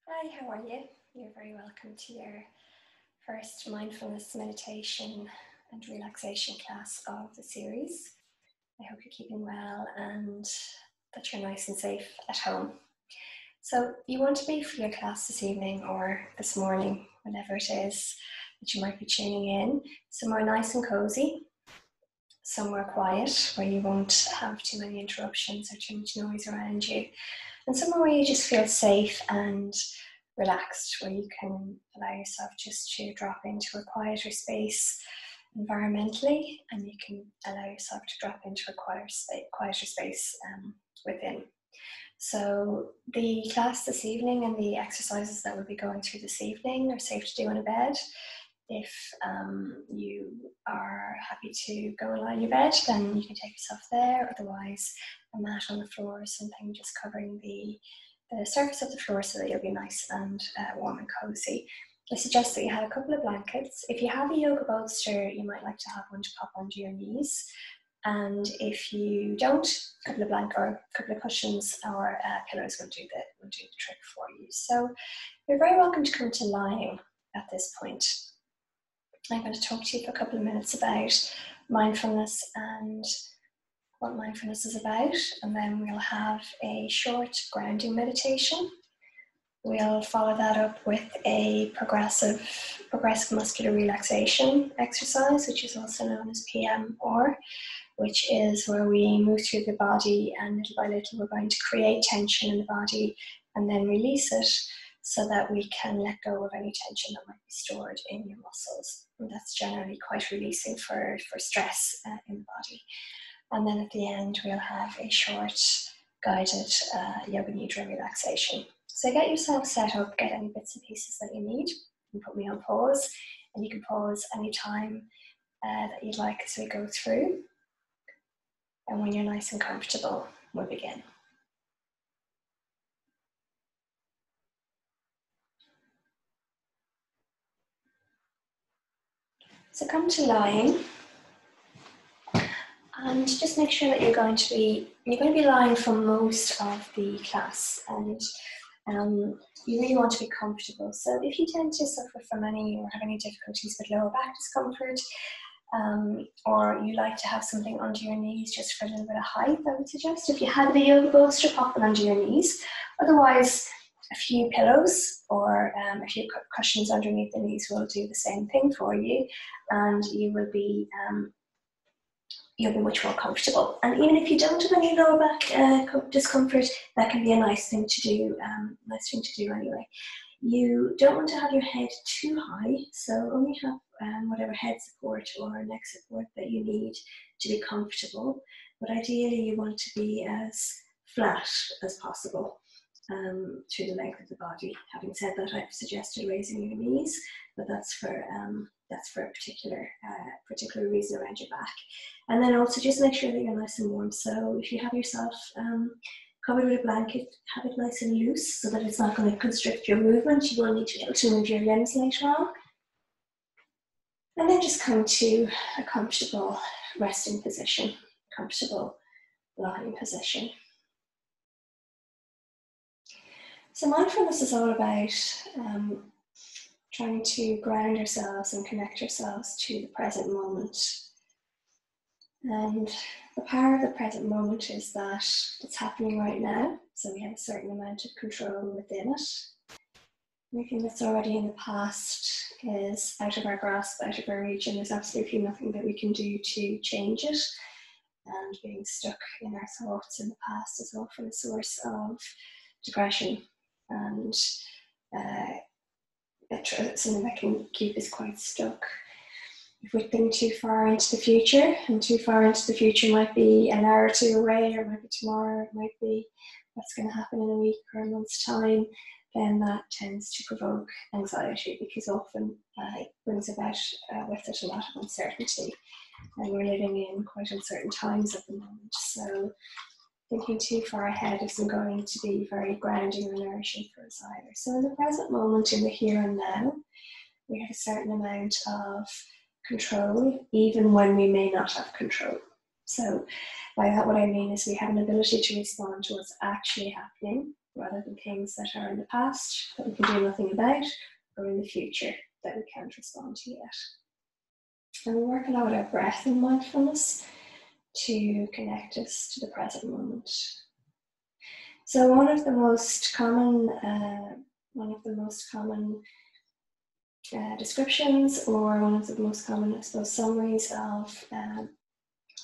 Hi, how are you? You're very welcome to your first mindfulness meditation and relaxation class of the series. I hope you're keeping well and that you're nice and safe at home. So you want to be for your class this evening or this morning, whenever it is that you might be tuning in, somewhere nice and cozy, somewhere quiet where you won't have too many interruptions or too much noise around you, and somewhere where you just feel safe and relaxed, where you can allow yourself just to drop into a quieter space environmentally, and you can allow yourself to drop into a quieter space within. So the class this evening and the exercises that we'll be going through this evening are safe to do in a bed. If you are happy to go and lie in your bed, then you can take yourself there. Otherwise, a mat on the floor or something just covering the surface of the floor so that you'll be nice and warm and cozy. I suggest that you have a couple of blankets. If you have a yoga bolster, you might like to have one to pop under your knees. And if you don't, a couple of blankets or a couple of cushions or pillows will do the trick for you. So you're very welcome to come to lying at this point. I'm going to talk to you for a couple of minutes about mindfulness and what mindfulness is about, and then we'll have a short grounding meditation. We'll follow that up with a progressive muscular relaxation exercise, which is also known as PMR, which is where we move through the body and little by little we're going to create tension in the body and then release it so that we can let go of any tension that might be stored in your muscles. And that's generally quite releasing for stress in the body. And then at the end, we'll have a short guided yoga nidra relaxation. So get yourself set up, get any bits and pieces that you need, and put me on pause. And you can pause any time that you'd like as we go through. And when you're nice and comfortable, we'll begin. So come to lying. And just make sure that you're going to be lying for most of the class, and you really want to be comfortable. So if you tend to suffer from any or have any difficulties with lower back discomfort, or you like to have something under your knees just for a little bit of height, I would suggest if you have the yoga bolster, pop it under your knees. Otherwise, a few pillows or a few cushions underneath the knees will do the same thing for you, and you will be you'll be much more comfortable. And even if you don't have any lower back discomfort, that can be a nice thing to do. Anyway. You don't want to have your head too high, so only have whatever head support or neck support that you need to be comfortable. But ideally, you want to be as flat as possible through the length of the body. Having said that, I've suggested raising your knees, but that's for a particular reason around your back. And then also just make sure that you're nice and warm. So if you have yourself covered with a blanket, have it nice and loose so that it's not going to constrict your movement. You will need to be able to move your limbs later on. And then just come to a comfortable resting position, comfortable lying position. So mindfulness is all about trying to ground ourselves and connect ourselves to the present moment. And the power of the present moment is that it's happening right now, so we have a certain amount of control within it. Anything that's already in the past is out of our grasp, out of our reach, and there's absolutely nothing that we can do to change it. And being stuck in our thoughts in the past is often a source of depression, and something that can keep us quite stuck. If we think too far into the future, and too far into the future might be an hour or two away, or it might be tomorrow, it might be what's going to happen in a week or a month's time, then that tends to provoke anxiety, because often it brings about with it a lot of uncertainty. And we're living in quite uncertain times at the moment. So thinking too far ahead isn't going to be very grounding or nourishing for us either. So in the present moment, in the here and now, we have a certain amount of control, even when we may not have control. So by that, what I mean is we have an ability to respond to what's actually happening, rather than things that are in the past that we can do nothing about, or in the future that we can't respond to yet. And we work a lot with our breath in mindfulness to connect us to the present moment. So one of the most common descriptions, or one of the most common, I suppose, summaries of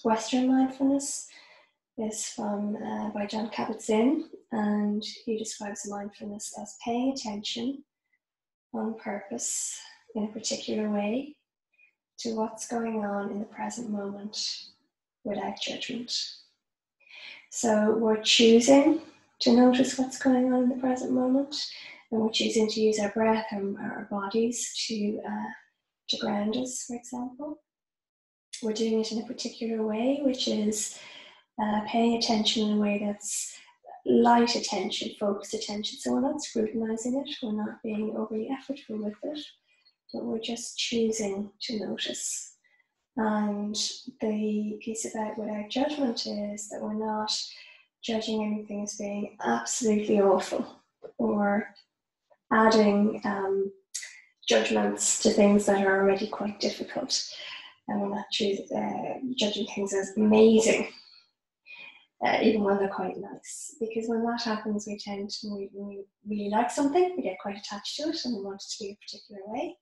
Western mindfulness is by John Kabat-Zinn, and he describes mindfulness as paying attention on purpose in a particular way to what's going on in the present moment without judgment. So we're choosing to notice what's going on in the present moment, and we're choosing to use our breath and our bodies to ground us, for example. We're doing it in a particular way, which is paying attention in a way that's light attention, focused attention. So we're not scrutinizing it, we're not being overly effortful with it, but we're just choosing to notice. And the piece about without judgment is that we're not judging anything as being absolutely awful, or adding judgments to things that are already quite difficult. And we're not judging things as amazing, even when they're quite nice. Because when that happens, we tend to, when we really like something, we get quite attached to it and we want it to be a particular way.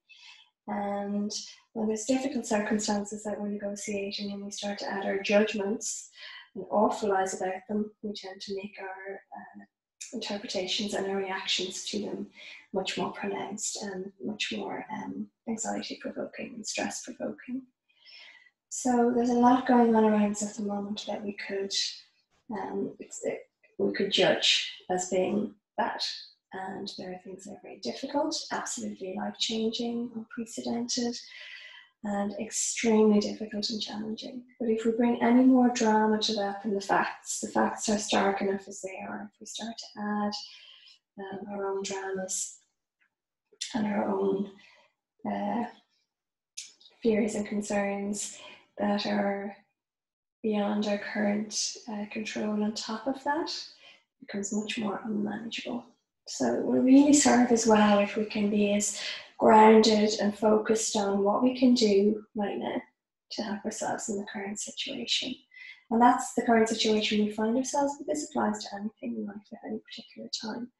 And when there's difficult circumstances that we're negotiating and we start to add our judgments and awfulize about them, we tend to make our interpretations and our reactions to them much more pronounced and much more anxiety-provoking and stress-provoking. So there's a lot going on around us at the moment that we could judge as being bad. And there are things that are very difficult, absolutely life-changing, unprecedented, and extremely difficult and challenging. But if we bring any more drama to that than the facts are stark enough as they are. If we start to add our own dramas and our own fears and concerns that are beyond our current control on top of that, it becomes much more unmanageable. So it will really serve as well if we can be as grounded and focused on what we can do right now to help ourselves in the current situation. And that's the current situation we find ourselves, but this applies to anything in life at any particular time.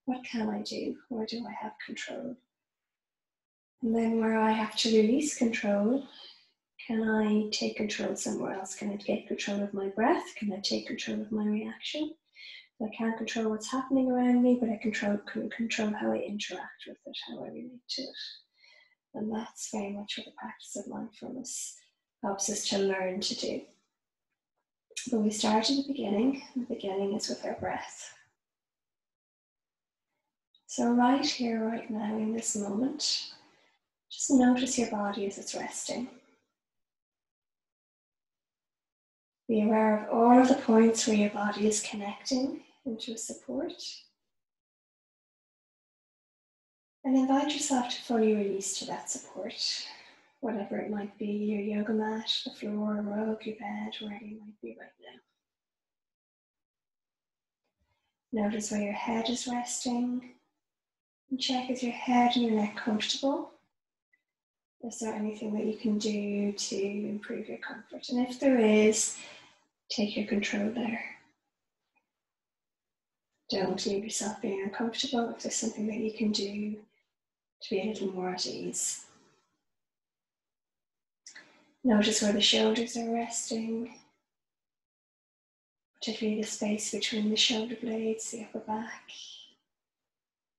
What can I do? Where do I have control? And then where I have to release control, can I take control somewhere else? Can I take control of my breath? Can I take control of my reaction? I can't control what's happening around me, but I can control how I interact with it, how I relate to it. And that's very much what the practice of mindfulness helps us to learn to do. But we start at the beginning, and the beginning is with our breath. So right here, right now, in this moment, just notice your body as it's resting. Be aware of all of the points where your body is connecting into a support. And invite yourself to fully release to that support, whatever it might be, your yoga mat, the floor, a rug, your bed, wherever you might be right now. Notice where your head is resting, and check, is your head and your neck comfortable? Is there anything that you can do to improve your comfort? And if there is, take your control there. Don't leave yourself being uncomfortable if there's something that you can do to be a little more at ease. Notice where the shoulders are resting, particularly the space between the shoulder blades, the upper back.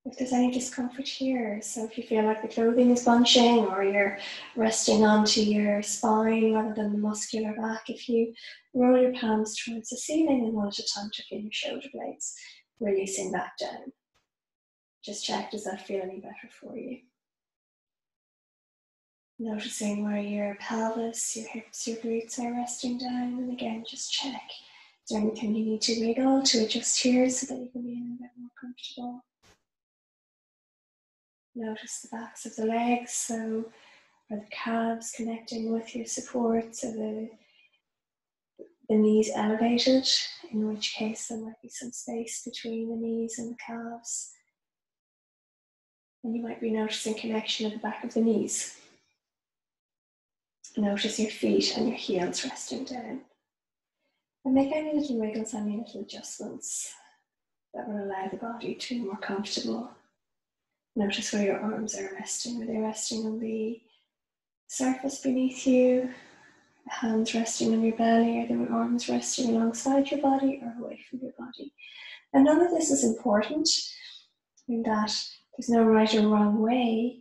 If there's any discomfort here, so if you feel like the clothing is bunching or you're resting onto your spine rather than the muscular back, if you roll your palms towards the ceiling and one at a time to feel your shoulder blades, releasing back down. Just check, does that feel any better for you? Noticing where your pelvis, your hips, your glutes are resting down, and again, just check. Is there anything you need to wiggle to adjust here so that you can be a bit more comfortable? Notice the backs of the legs, so are the calves connecting with your support, so the knees elevated, in which case there might be some space between the knees and the calves. And you might be noticing connection at the back of the knees. Notice your feet and your heels resting down. And make any little wiggles, any little adjustments that will allow the body to be more comfortable. Notice where your arms are resting. Are they resting on the surface beneath you? Hands resting on your belly? Are the arms resting alongside your body or away from your body? And none of this is important in that there's no right or wrong way,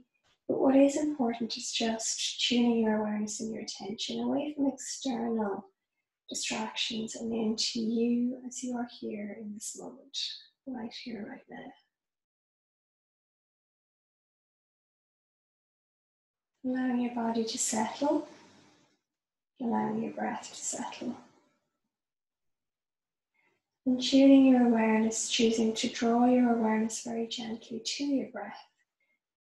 but what is important is just tuning your awareness and your attention away from external distractions and into you as you are here in this moment, right here, right now. Allowing your body to settle, allowing your breath to settle. And tuning your awareness, choosing to draw your awareness very gently to your breath,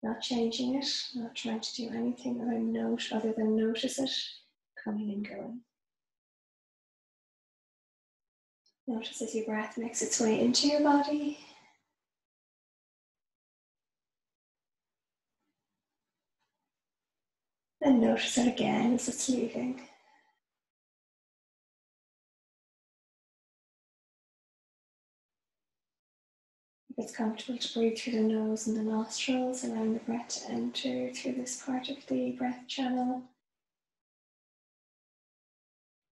not changing it, not trying to do anything other than notice it coming and going. Notice as your breath makes its way into your body. And notice it again as it's leaving. If it's comfortable to breathe through the nose and the nostrils, allowing the breath to enter through this part of the breath channel.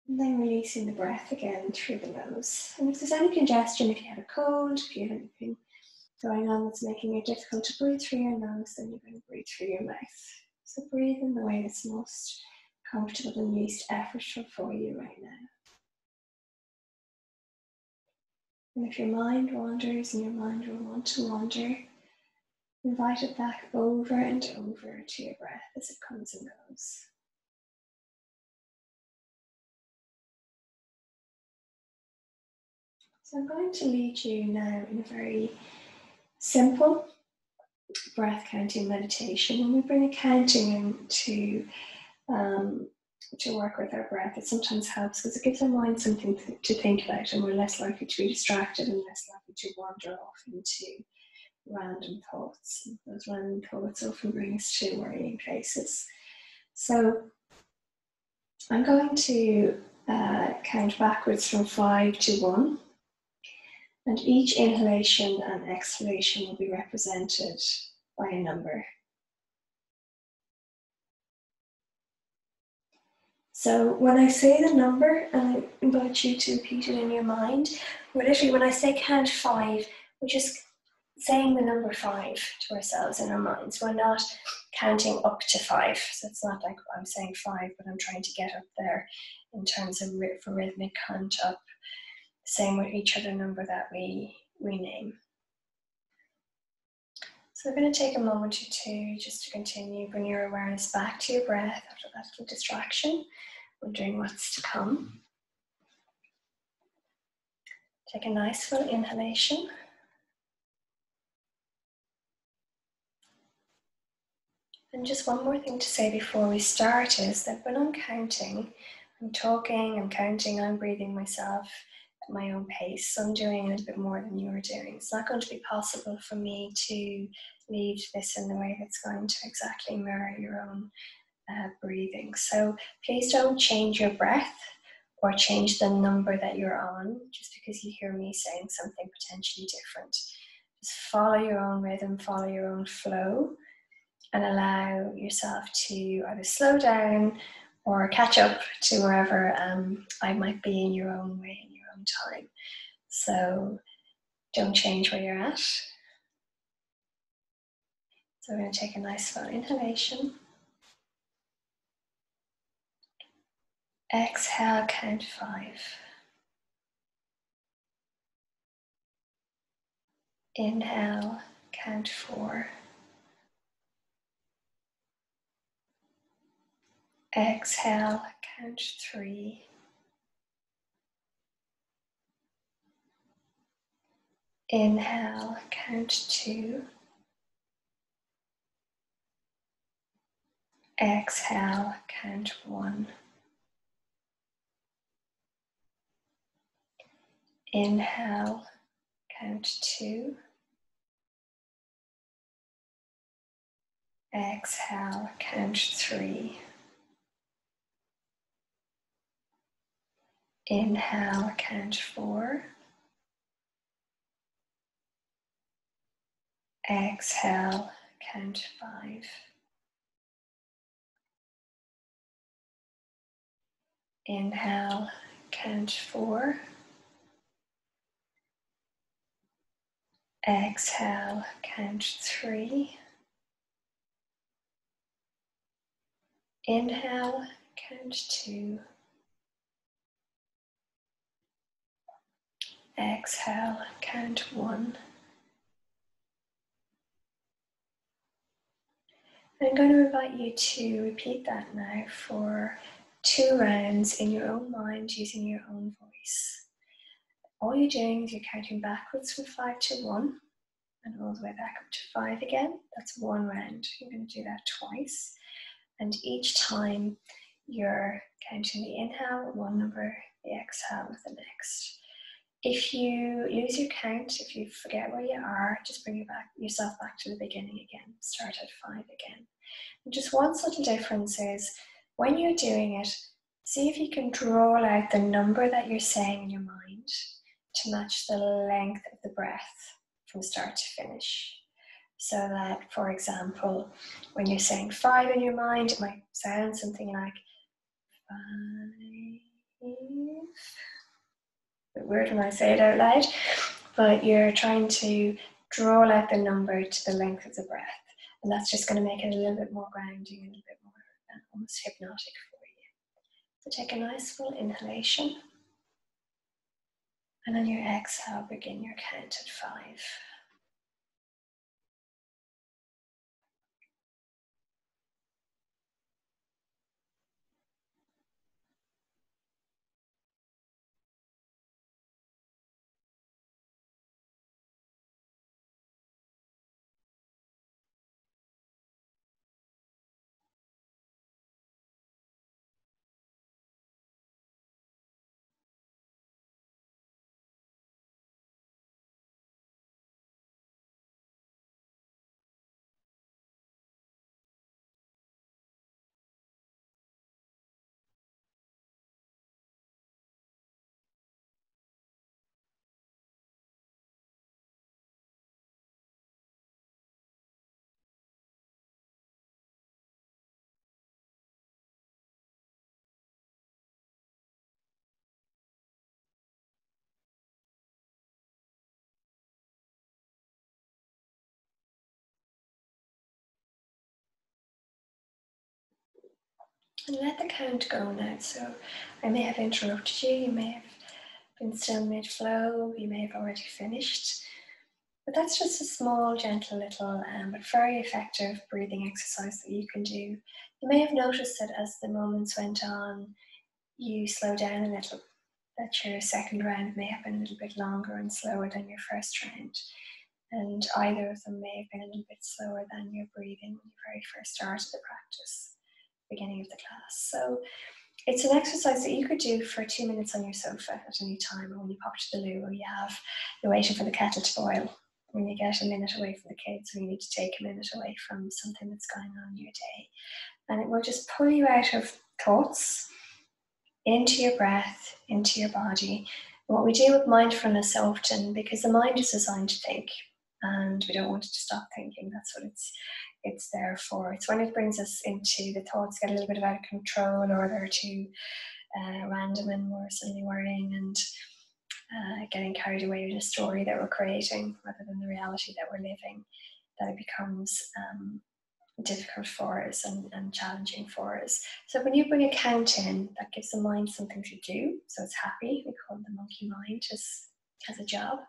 And then releasing the breath again through the nose. And if there's any congestion, if you have a cold, if you have anything going on that's making it difficult to breathe through your nose, then you're going to breathe through your mouth. So breathe in the way that's most comfortable and least effortful for you right now. And if your mind wanders, and your mind will want to wander, invite it back over and over to your breath as it comes and goes. So I'm going to lead you now in a very simple breath counting meditation. When we bring a counting in to work with our breath, it sometimes helps because it gives our mind something to think about, and we're less likely to be distracted and less likely to wander off into random thoughts. Those random thoughts often bring us to worrying places. So I'm going to count backwards from 5 to 1. And each inhalation and exhalation will be represented by a number. So when I say the number, and I invite you to repeat it in your mind, literally when I say count 5, we're just saying the number 5 to ourselves in our minds. We're not counting up to 5. So it's not like I'm saying 5, but I'm trying to get up there in terms of for rhythmic count up. Same with each other number that we name. So we're going to take a moment or two just to continue, bring your awareness back to your breath after that little distraction, wondering what's to come. Take a nice full inhalation. And just one more thing to say before we start is that when I'm counting, I'm talking, I'm counting, I'm breathing myself at my own pace. So I'm doing a little bit more than you're doing. It's not going to be possible for me to lead this in the way that's going to exactly mirror your own breathing. So please don't change your breath or change the number that you're on just because you hear me saying something potentially different. Just follow your own rhythm, follow your own flow, and allow yourself to either slow down or catch up to wherever I might be in your own way, in your own time. So don't change where you're at. So we're going to take a nice full inhalation. Exhale, count 5. Inhale, count 4. Exhale, count 3. Inhale, count 2. Exhale, count 1. Inhale, count 2. Exhale, count 3. Inhale, count 4. Exhale, count 5. Inhale, count 4. Exhale, count 3. Inhale, count 2. Exhale, count 1. I'm going to invite you to repeat that now for 2 rounds in your own mind using your own voice. All you're doing is you're counting backwards from 5 to 1 and all the way back up to 5 again. That's 1 round. You're going to do that twice. And each time you're counting the inhale with 1 number, the exhale with the next. If you lose your count, if you forget where you are, just bring yourself back to the beginning again. Start at 5 again. And just one subtle difference is when you're doing it, see if you can draw out the number that you're saying in your mind to match the length of the breath from start to finish. So that, for example, when you're saying 5 in your mind, it might sound something like 5. A bit weird when I say it out loud, but you're trying to draw out the number to the length of the breath. And that's just going to make it a little bit more grounding and a bit more almost hypnotic for you. So take a nice full inhalation. And on your exhale, begin your count at 5. And let the count go now. So I may have interrupted you, you may have been still mid-flow, you may have already finished. But that's just a small, gentle little, but very effective breathing exercise that you can do. You may have noticed that as the moments went on, you slow down a little, that your second round may have been a little bit longer and slower than your first round. And either of them may have been a little bit slower than your breathing when you very first started the practice, beginning of the class. So it's an exercise that you could do for 2 minutes on your sofa at any time, or when you pop to the loo, or you're waiting for the kettle to boil, when you get a minute away from the kids, or you need to take a minute away from something that's going on in your day. And it will just pull you out of thoughts, into your breath, into your body. And what we do with mindfulness often, because the mind is designed to think, and we don't want it to stop thinking, that's what it's there for. It's when it brings us into the thoughts get a little bit out of control, or they're too random and we're suddenly worrying and getting carried away with a story that we're creating rather than the reality that we're living, that it becomes difficult for us and challenging for us. So when you bring a count in, that gives the mind something to do, so it's happy. We call it the monkey mind, has a job.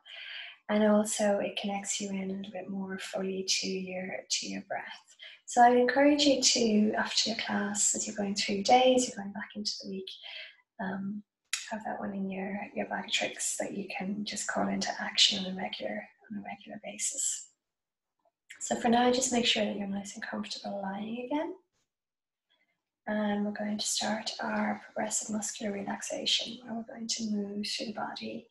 And also it connects you in a little bit more fully to your breath. So I'd encourage you to, after your class, as you're going through your days, you're going back into the week, have that one in your bag of tricks that you can just call into action on a regular basis. So for now, just make sure that you're nice and comfortable lying again. And we're going to start our progressive muscular relaxation, where we're going to move through the body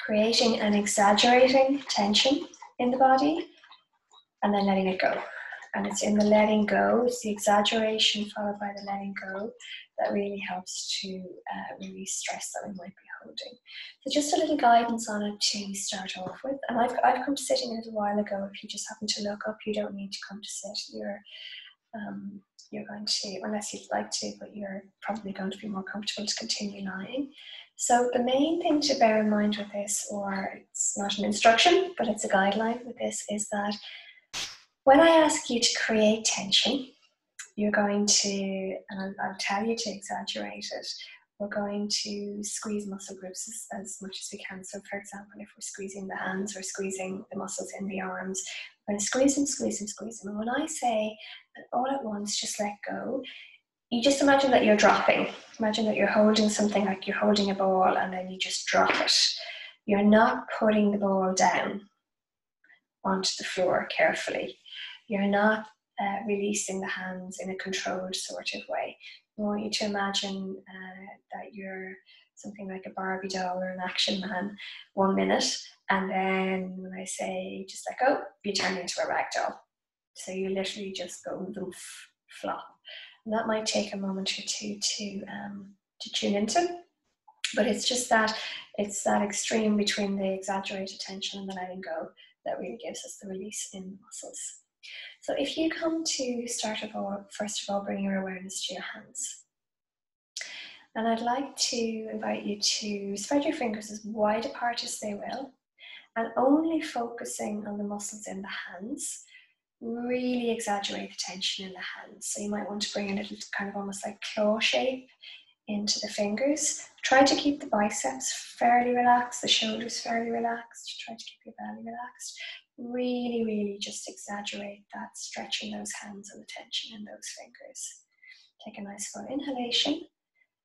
creating and exaggerating tension in the body, and then letting it go. And it's in the letting go, it's the exaggeration followed by the letting go that really helps to release stress that we might be holding. So just a little guidance on it to start off with. And I've come to sitting a little while ago. If you just happen to look up, you don't need to come to sit. You're going to, unless you'd like to, but you're probably going to be more comfortable to continue lying. So the main thing to bear in mind with this, or it's not an instruction, but it's a guideline with this, is that when I ask you to create tension, you're going to, and I'll tell you to exaggerate it, we're going to squeeze muscle groups as much as we can. So for example, if we're squeezing the hands or squeezing the muscles in the arms, we're going to squeeze them, squeeze them, squeeze them. And when I say all at once, just let go, you just imagine that you're dropping. Imagine that you're holding something like you're holding a ball and then you just drop it. You're not putting the ball down onto the floor carefully. You're not releasing the hands in a controlled sort of way. I want you to imagine that you're something like a Barbie doll or an action man 1 minute, and then when I say just let go, you turn into a rag doll. So you literally just go flop. And that might take a moment or two to tune into, but it's just that it's that extreme between the exaggerated tension and the letting go that really gives us the release in the muscles. So if you come to first of all, bring your awareness to your hands. And I'd like to invite you to spread your fingers as wide apart as they will, and only focusing on the muscles in the hands. Really exaggerate the tension in the hands. So you might want to bring a little kind of almost like claw shape into the fingers. Try to keep the biceps fairly relaxed, the shoulders fairly relaxed. Try to keep your belly relaxed. Really, really just exaggerate that, stretching those hands and the tension in those fingers. Take a nice full inhalation.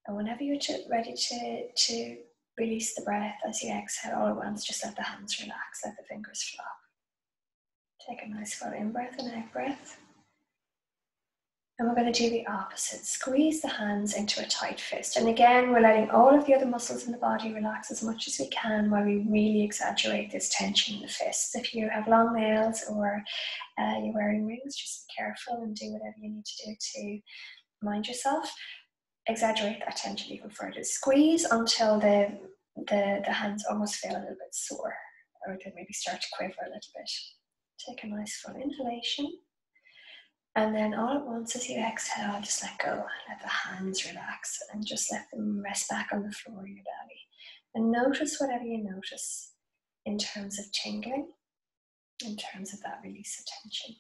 And whenever you're ready to release the breath as you exhale all at once, just let the hands relax, let the fingers flop. Take a nice full in-breath and out-breath. And we're going to do the opposite. Squeeze the hands into a tight fist. And again, we're letting all of the other muscles in the body relax as much as we can while we really exaggerate this tension in the fists. If you have long nails or you're wearing rings, just be careful and do whatever you need to do to mind yourself. Exaggerate that tension even further. Squeeze until the hands almost feel a little bit sore, or they maybe start to quiver a little bit. Take a nice full inhalation. And then all at once as you exhale, just let go. Let the hands relax and just let them rest back on the floor of your belly. And notice whatever you notice in terms of tingling, in terms of that release of tension.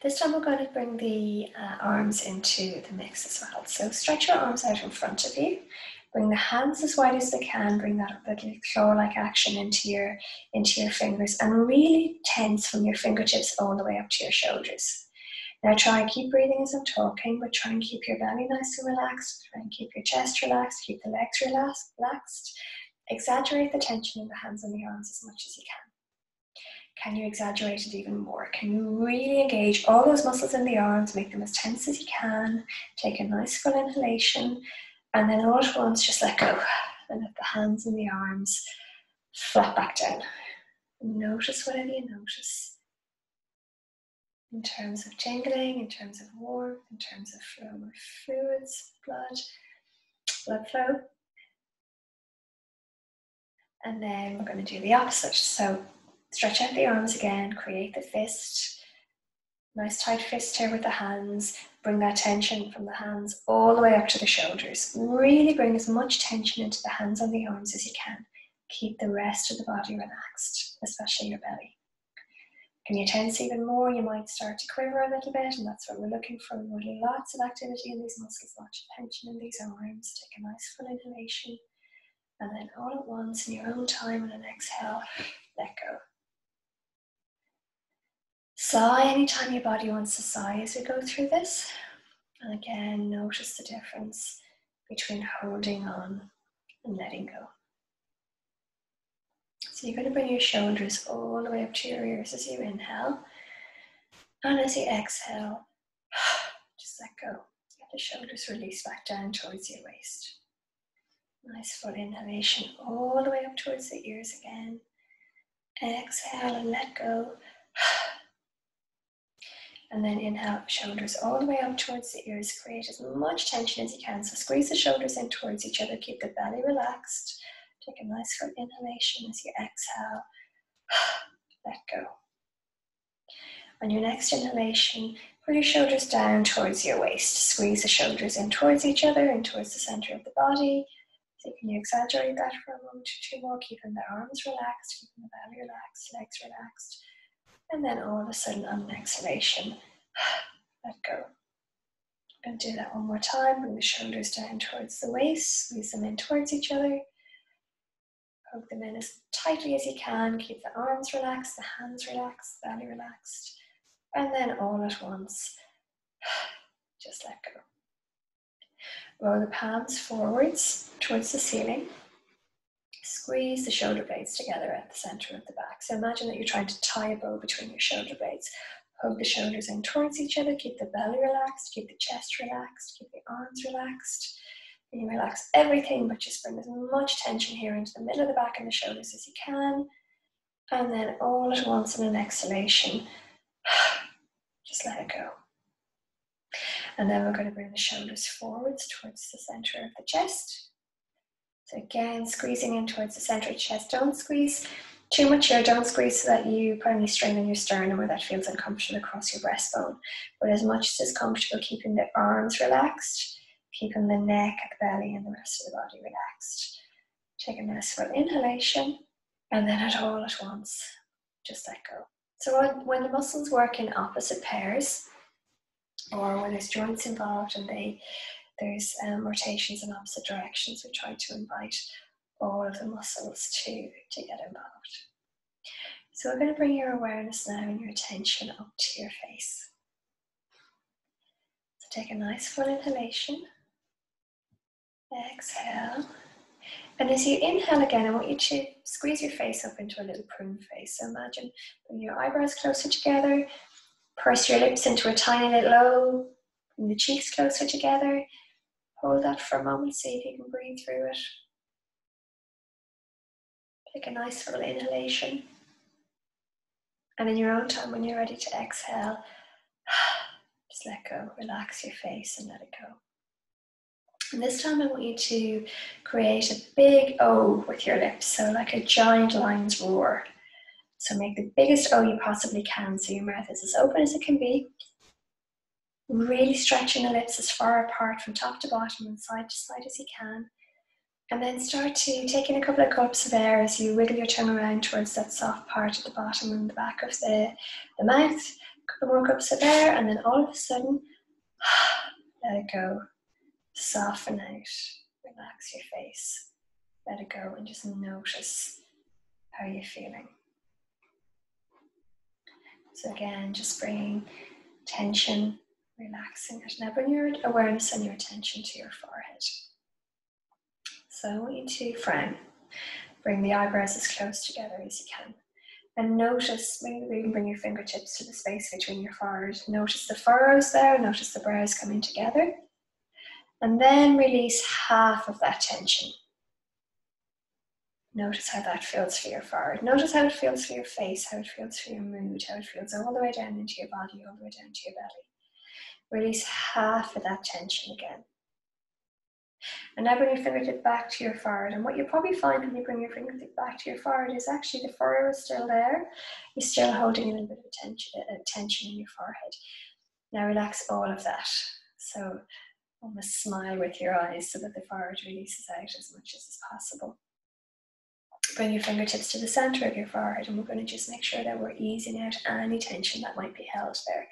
This time we're going to bring the arms into the mix as well. So stretch your arms out in front of you. Bring the hands as wide as they can. Bring that little claw-like action into your fingers, and really tense from your fingertips all the way up to your shoulders. Now try and keep breathing as I'm talking, but try and keep your belly nice and relaxed. Try and keep your chest relaxed. Keep the legs relaxed. Exaggerate the tension in the hands and the arms as much as you can. Can you exaggerate it even more? Can you really engage all those muscles in the arms? Make them as tense as you can. Take a nice full inhalation. And then all at once, just let go. And let the hands and the arms flop back down. Notice whatever you notice. In terms of tingling, in terms of warmth, in terms of flow of fluids, blood flow. And then we're going to do the opposite. So stretch out the arms again, create the fist. Nice tight fist here with the hands. Bring that tension from the hands all the way up to the shoulders. Really bring as much tension into the hands and the arms as you can. Keep the rest of the body relaxed, especially your belly. Can you tense even more? You might start to quiver a little bit, and that's what we're looking for. We want lots of activity in these muscles, lots of tension in these arms. Take a nice full inhalation, and then all at once, in your own time, and an exhale, let go. Sigh anytime your body wants to sigh as we go through this. And again, notice the difference between holding on and letting go. So you're going to bring your shoulders all the way up to your ears as you inhale. And as you exhale, just let go. Let the shoulders release back down towards your waist. Nice full inhalation all the way up towards the ears again. Exhale and let go. And then inhale, shoulders all the way up towards the ears. Create as much tension as you can. So squeeze the shoulders in towards each other. Keep the belly relaxed. Take a nice full inhalation as you exhale. Let go. On your next inhalation, pull your shoulders down towards your waist. Squeeze the shoulders in towards each other and towards the center of the body. So can you exaggerate that for a moment or two more, keeping the arms relaxed, keeping the belly relaxed, legs relaxed. And then all of a sudden on an exhalation, let go. And do that one more time. Bring the shoulders down towards the waist, squeeze them in towards each other. Poke them in as tightly as you can. Keep the arms relaxed, the hands relaxed, the belly relaxed. And then all at once, just let go. Roll the palms forwards towards the ceiling. Squeeze the shoulder blades together at the center of the back. So imagine that you're trying to tie a bow between your shoulder blades. Hug the shoulders in towards each other. Keep the belly relaxed. Keep the chest relaxed. Keep the arms relaxed. And you relax everything, but just bring as much tension here into the middle of the back and the shoulders as you can. And then all at once in an exhalation, just let it go. And then we're going to bring the shoulders forwards towards the center of the chest. So again, squeezing in towards the center of the chest. Don't squeeze too much here. Don't squeeze so that you put any strain on your sternum or that feels uncomfortable across your breastbone. But as much as is comfortable, keeping the arms relaxed, keeping the neck, the belly, and the rest of the body relaxed. Take a nice full inhalation, and then all at once, just let go. So when the muscles work in opposite pairs, or when there's joints involved and there's rotations in opposite directions, we try to invite all of the muscles to get involved. So we're going to bring your awareness now and your attention up to your face. So take a nice full inhalation. Exhale. And as you inhale again, I want you to squeeze your face up into a little prune face. So imagine bring your eyebrows closer together, purse your lips into a tiny little O, bring the cheeks closer together. Hold that for a moment, see if you can breathe through it. Take a nice full inhalation. And in your own time, when you're ready to exhale, just let go. Relax your face and let it go. And this time I want you to create a big O with your lips, so like a giant lion's roar. So make the biggest O you possibly can, so your mouth is as open as it can be. Really stretching the lips as far apart from top to bottom and side to side as you can. And then start to take in a couple of gulps of air as you wiggle your tongue around towards that soft part at the bottom and the back of the mouth. A couple more gulps of air, and then all of a sudden, let it go. Soften out, relax your face, let it go, and just notice how you're feeling. So again, just bringing tension, relaxing it. Now bring your awareness and your attention to your forehead. So I want you to frown. Bring the eyebrows as close together as you can. And notice, maybe even bring your fingertips to the space between your forehead. Notice the furrows there, notice the brows coming together. And then release half of that tension. Notice how that feels for your forehead. Notice how it feels for your face, how it feels for your mood, how it feels all the way down into your body, all the way down to your belly. Release half of that tension again. And now bring your fingertip back to your forehead. And what you'll probably find when you bring your fingertip back to your forehead is actually the furrow is still there. You're still holding a little bit of tension in your forehead. Now relax all of that. So almost smile with your eyes so that the forehead releases out as much as is possible. Bring your fingertips to the center of your forehead, and we're going to just make sure that we're easing out any tension that might be held there.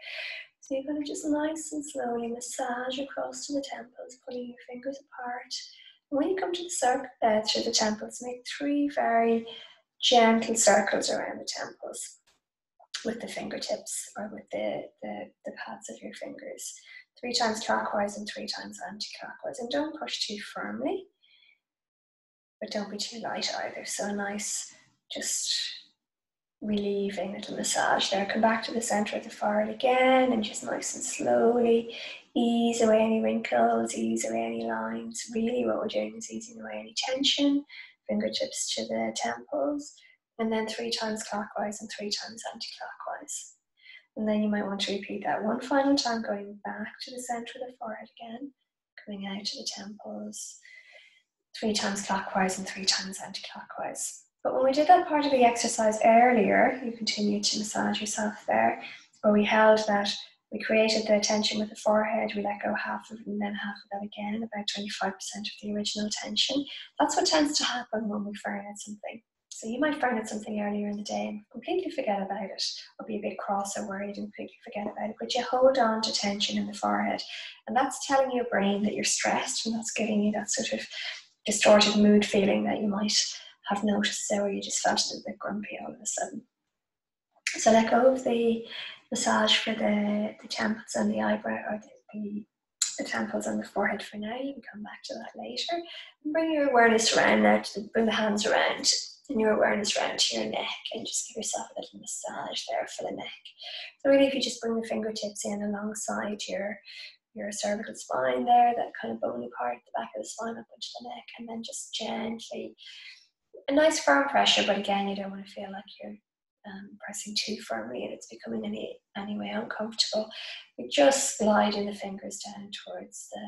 So you're going to just nice and slowly massage across to the temples, pulling your fingers apart. And when you come to the temples, make 3 very gentle circles around the temples with the fingertips or with the pads of your fingers. 3 times clockwise and 3 times anti-clockwise. And don't push too firmly, but don't be too light either. So a nice, just relieving little massage there. Come back to the center of the forehead again and just nice and slowly ease away any wrinkles, ease away any lines. Really what we're doing is easing away any tension, fingertips to the temples, and then 3 times clockwise and 3 times anti-clockwise. And then you might want to repeat that one final time, going back to the center of the forehead again, coming out to the temples, 3 times clockwise and 3 times anti-clockwise. But when we did that part of the exercise earlier, you continue to massage yourself there, where we held that, we created the tension with the forehead, we let go half of it and then half of that again, about 25% of the original tension. That's what tends to happen when we frown at something. So you might frown at something earlier in the day and completely forget about it, or be a bit cross or worried and completely forget about it, but you hold on to tension in the forehead, and that's telling your brain that you're stressed, and that's giving you that sort of distorted mood feeling that you might have noticed there, where you just felt a little bit grumpy all of a sudden. So let go of the massage for the temples and the eyebrow, or the temples and the forehead for now. You can come back to that later. And bring your awareness around now, bring the hands around and your awareness around to your neck, and just give yourself a little massage there for the neck. So really, if you just bring the fingertips in alongside your cervical spine there, that kind of bony part at the back of the spine up into the neck, and then just gently, a nice firm pressure, but again, you don't want to feel like you're pressing too firmly and it's becoming anyway uncomfortable. You're just sliding the fingers down towards the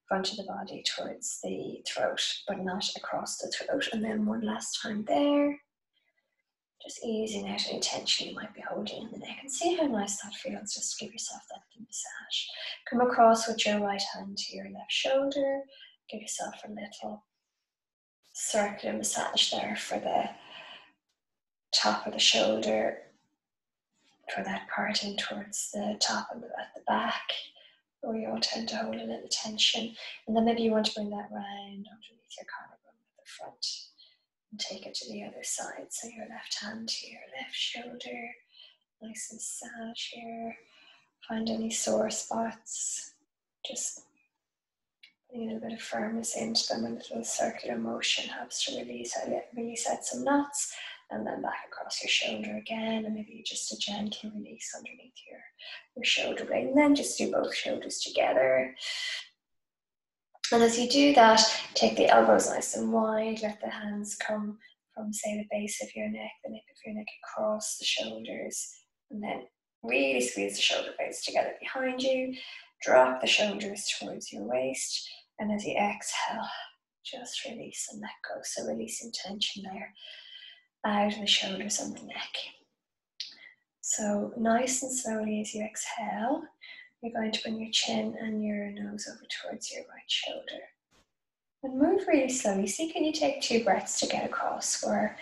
front of the body, towards the throat, but not across the throat. And then one last time there, just easing out any tension you might be holding in the neck, and see how nice that feels. Just give yourself that little massage. Come across with your right hand to your left shoulder. Give yourself a little circular massage there for the top of the shoulder, for that part in towards the top and at the back, where you all tend to hold a little tension. And then maybe you want to bring that round underneath your collarbone at the front and take it to the other side. So your left hand to your left shoulder, nice massage here. Find any sore spots, just putting a little bit of firmness into them. A little circular motion helps to release out some knots. And then back across your shoulder again, and maybe just a gentle release underneath your shoulder blade. And then just do both shoulders together. And as you do that, take the elbows nice and wide, let the hands come from, say, the base of your neck, the nape of your neck, across the shoulders, and then really squeeze the shoulder blades together behind you. Drop the shoulders towards your waist, and as you exhale, just release and let go. So releasing tension there out of the shoulders and the neck. So nice and slowly as you exhale, you're going to bring your chin and your nose over towards your right shoulder. And move really slowly. See, can you take 2 breaths to get across, where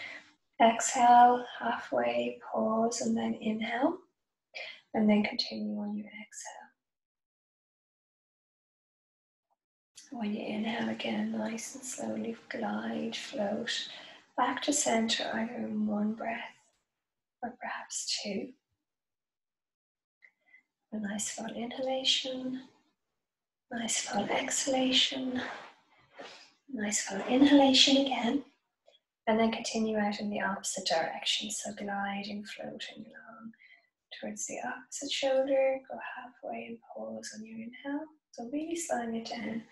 exhale, halfway, pause, and then inhale, and then continue on your exhale. When you inhale again, nice and slowly, glide, float back to center, either in 1 breath or perhaps 2. A nice full inhalation, nice full exhalation, nice full inhalation again, and then continue out in the opposite direction. So gliding, floating along towards the opposite shoulder, go halfway and pause on your inhale. So really slowing it down.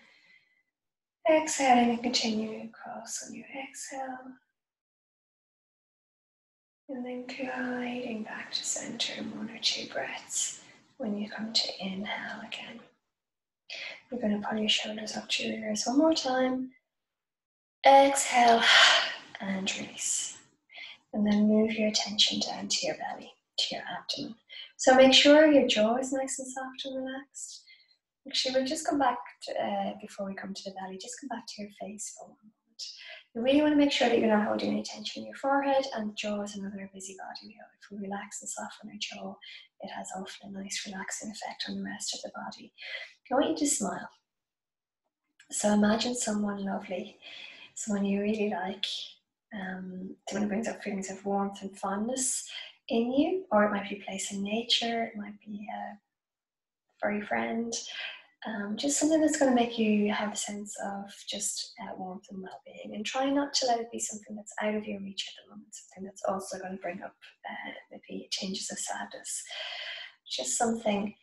Exhaling and continuing across on your exhale. And then gliding back to center in 1 or 2 breaths. When you come to inhale again, you're going to pull your shoulders up to your ears one more time. Exhale and release. And then move your attention down to your belly, to your abdomen. So make sure your jaw is nice and soft and relaxed. Actually, we'll just come back to, before we come to the belly, just come back to your face for 1 moment. You really want to make sure that you're not holding any tension in your forehead, and the jaw is another busy body. If we relax and soften our jaw, it has often a nice relaxing effect on the rest of the body. I want you to smile. So imagine someone lovely, someone you really like, someone who brings up feelings of warmth and fondness in you, or it might be a place in nature, it might be a furry friend, just something that's going to make you have a sense of just warmth and well-being. And try not to let it be something that's out of your reach at the moment, something that's also going to bring up maybe changes of sadness. Just something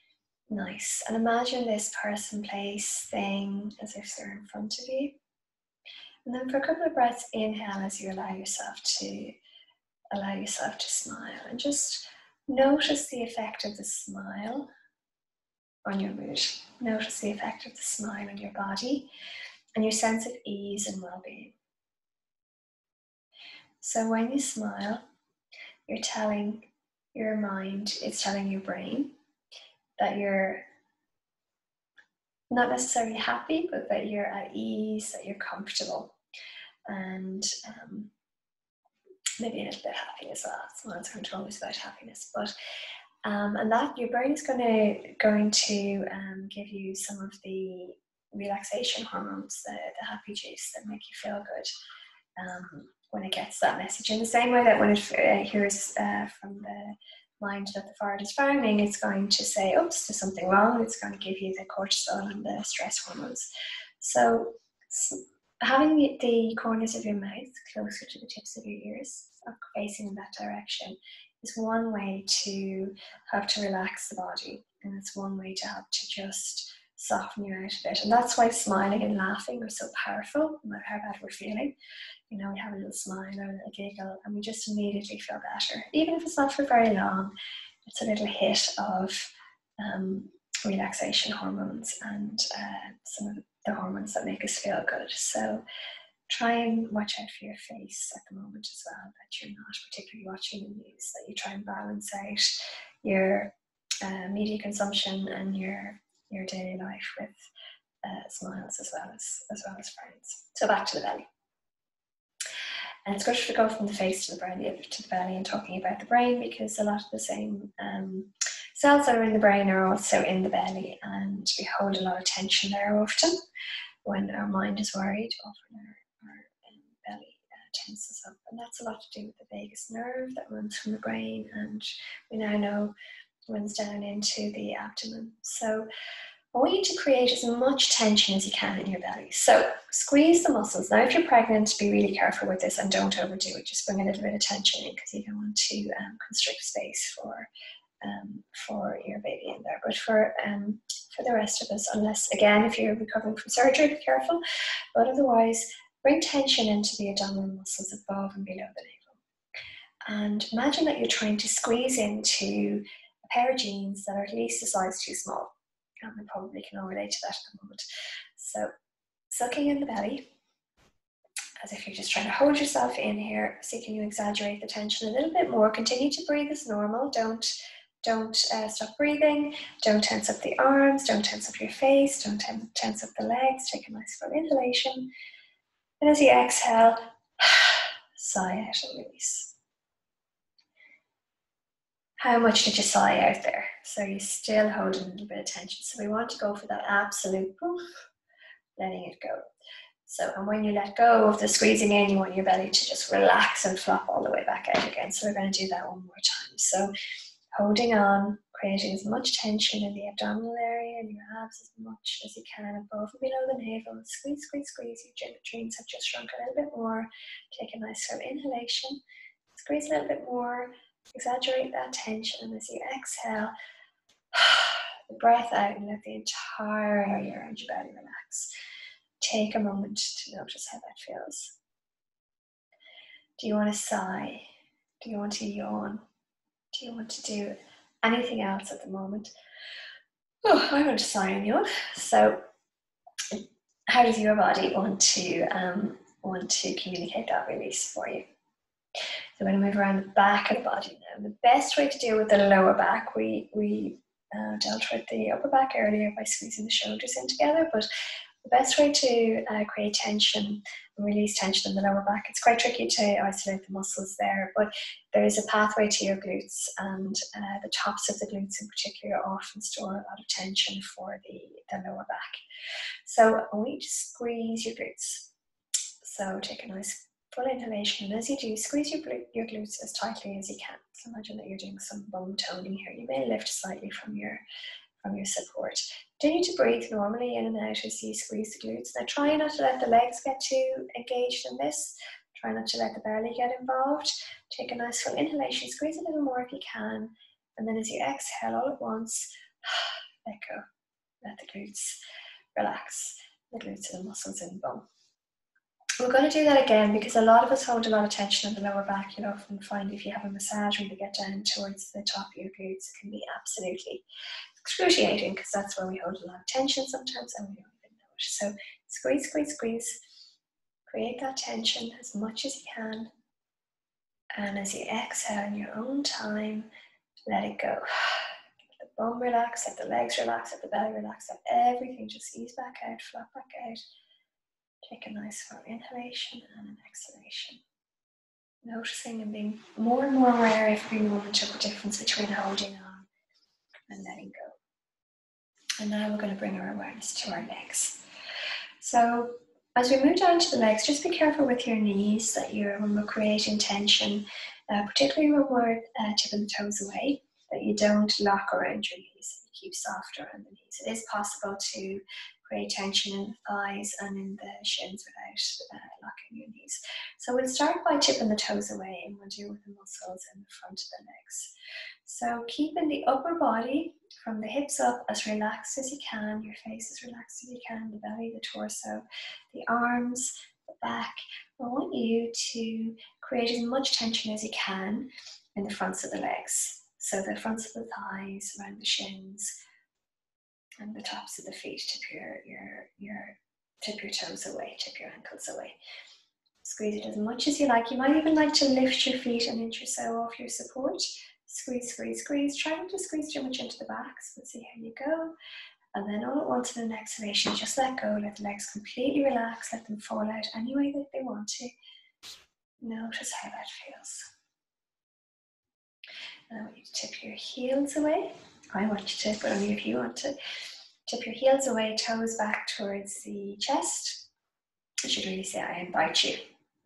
Nice. And imagine this person, place, thing as if they're in front of you. And then for a couple of breaths, inhale as you allow yourself to smile, and just notice the effect of the smile on your mood. Notice the effect of the smile on your body and your sense of ease and well-being. So when you smile, you're telling your mind, it's telling your brain that you're not necessarily happy, but that you're at ease, that you're comfortable, and maybe a little bit happy as well. Smiles aren't always about happiness, but and that your brain is going to give you some of the relaxation hormones, the happy juice that make you feel good when it gets that message. In the same way that when it hears from the mind that the fart is frowning, it's going to say, oops, there's something wrong. It's going to give you the cortisol and the stress hormones. So having the corners of your mouth closer to the tips of your ears, facing in that direction, is one way to help to relax the body, and it's one way to help to just soften you out a bit. And that's why smiling and laughing are so powerful, no matter how bad we're feeling. You know, we have a little smile or a little giggle and we just immediately feel better. Even if it's not for very long, it's a little hit of relaxation hormones and some of the hormones that make us feel good. So try and watch out for your face at the moment as well, that you're not particularly watching the news, that you try and balance out your media consumption and your daily life with smiles as well as friends. So back to the belly. And it's good to go from the face to the belly and talking about the brain, because a lot of the same cells that are in the brain are also in the belly, and we hold a lot of tension there often. When our mind is worried, often our belly tenses up, and that's a lot to do with the vagus nerve that runs from the brain, and we now know runs down into the abdomen. So I want you to create as much tension as you can in your belly. So squeeze the muscles. Now, if you're pregnant, be really careful with this and don't overdo it. Just bring a little bit of tension in, because you don't want to constrict space for your baby in there. But for the rest of us, unless, again, if you're recovering from surgery, be careful. But otherwise, bring tension into the abdominal muscles above and below the navel. And imagine that you're trying to squeeze into a pair of jeans that are at least a size too small. And we probably can all relate to that at the moment. So sucking in the belly, as if you're just trying to hold yourself in here. See, can you exaggerate the tension a little bit more? Continue to breathe as normal. Don't stop breathing. Don't tense up the arms. Don't tense up your face. Don't tense up the legs. Take a nice full inhalation. And as you exhale, sigh out and release. How much did you sigh out there? So you're still holding a little bit of tension. So we want to go for that absolute poof, letting it go. So, and when you let go of the squeezing in, you want your belly to just relax and flop all the way back out again. So we're going to do that one more time. So holding on, creating as much tension in the abdominal area and your abs as much as you can, above and below the navel. Squeeze, squeeze, squeeze. Your dreams have just shrunk a little bit more. Take a nice full inhalation. Squeeze a little bit more. Exaggerate that tension, and as you exhale, the breath out and let the entire area around your belly relax. Take a moment to notice how that feels. Do you want to sigh? Do you want to yawn? Do you want to do anything else at the moment? Oh, I want to sigh and yawn. So how does your body want to communicate that release for you? So we're going to move around the back of the body now. The best way to deal with the lower back, we dealt with the upper back earlier by squeezing the shoulders in together, but the best way to create tension and release tension in the lower back, it's quite tricky to isolate the muscles there, but there is a pathway to your glutes, and the tops of the glutes in particular often store a lot of tension for the lower back. So I want you to squeeze your glutes. So take a nice full inhalation, and as you do, squeeze your glutes as tightly as you can. So imagine that you're doing some bone toning here. You may lift slightly from your support. Continue to breathe normally in and out as you squeeze the glutes. Now try not to let the legs get too engaged in this. Try not to let the belly get involved. Take a nice full inhalation, squeeze a little more if you can, and then as you exhale all at once, let go. Let the glutes relax, the glutes and the muscles in the bum. We're going to do that again because a lot of us hold a lot of tension in the lower back. You'll often find if you have a massage when you get down towards the top of your glutes, it can be absolutely excruciating because that's where we hold a lot of tension sometimes and we don't even know it. So squeeze, squeeze, squeeze. Create that tension as much as you can. And as you exhale in your own time, let it go. Let the bum relax, let the legs relax, let the belly relax, let everything just ease back out, flat back out. Take a nice full inhalation and an exhalation. Noticing and being more and more aware every moment of the difference between holding on and letting go. And now we're going to bring our awareness to our legs. So as we move down to the legs, just be careful with your knees that when we're creating tension, particularly when we're tipping the toes away, that you don't lock around your knees, that you keep soft around the knees. It is possible to create tension in the thighs and in the shins without locking your knees. So we'll start by tipping the toes away and we'll deal with the muscles in the front of the legs. So keeping the upper body from the hips up as relaxed as you can, your face as relaxed as you can, the belly, the torso, the arms, the back. I want you to create as much tension as you can in the fronts of the legs. So the fronts of the thighs, around the shins, and the tops of the feet. Tip your toes away, tip your ankles away. Squeeze it as much as you like. You might even like to lift your feet an inch or so off your support. Squeeze, squeeze, squeeze. Try not to squeeze too much into the backs, but see how you go. And then all at once in an exhalation, just let go. Let the legs completely relax. Let them fall out any way that they want to. Notice how that feels. And I want you to tip your heels away. I want you to, but only if you want to. Tip your heels away, toes back towards the chest. You should really say, I invite you,